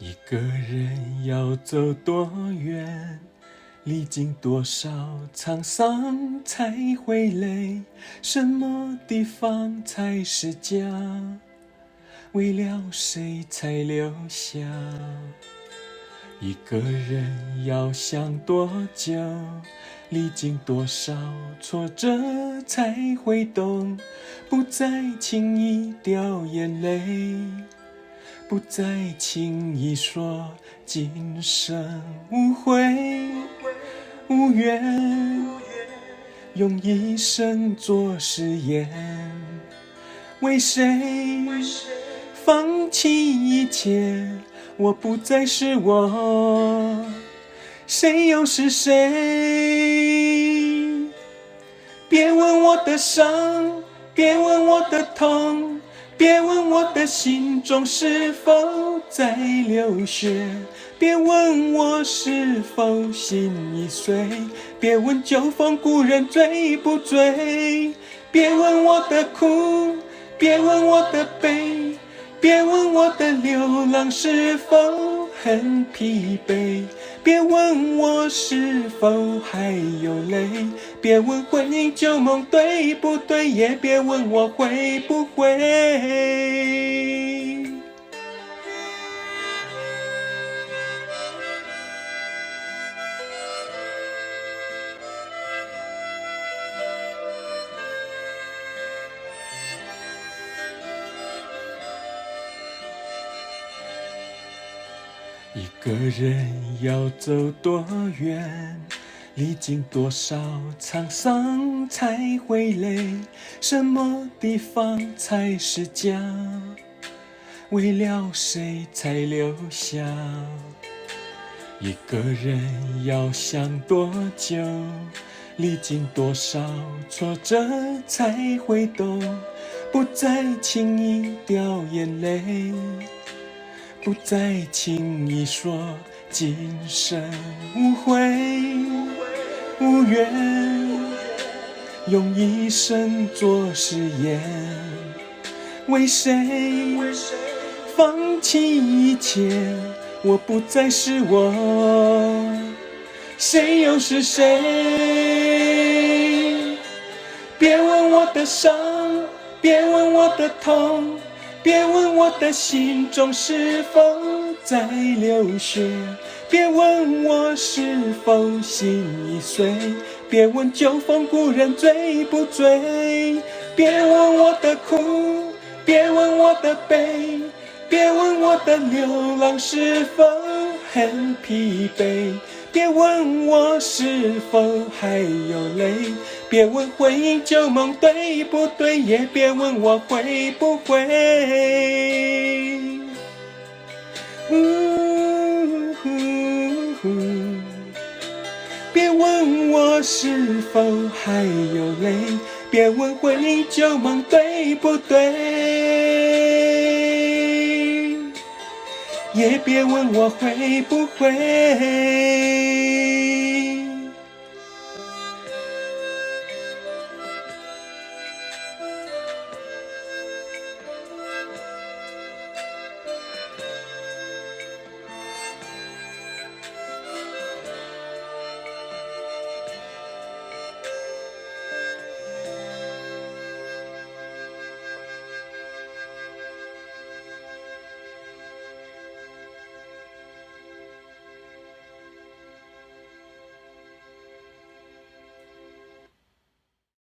一个人要走多远，历经多少沧桑才会累？什么地方才是家？为了谁才留下？一个人要想多久，历经多少挫折才会懂，不再轻易掉眼泪，不再轻易说今生无悔无怨，用一生做誓言，为谁放弃一切？我不再是我，谁又是谁？别问我的伤，别问我的痛，别问我的心中是否在流血，别问我是否心已碎，别问旧风故人追不追，别问我的苦，别问我的悲，别问我的流浪是否很疲惫，别问我是否还有泪，别问婚姻旧梦对不对，也别问我会不会。一个人要走多远，历经多少沧桑才会累？什么地方才是家？为了谁才留下？一个人要想多久，历经多少挫折才会懂，不再轻易掉眼泪，不再轻易说今生无悔无怨，用一生做誓言，为谁放弃一切？我不再是我，谁又是谁？别问我的伤，别问我的痛，别问我的心中是否在流血，别问我是否心已碎，别问旧风故人追不追，别问我的苦，别问我的悲，别问我的流浪是否很疲惫，别问我是否还有泪，别问婚姻旧梦对不对，也别问我会不会。别问我是否还有泪，别问婚姻旧梦对不对，也别问我会不会。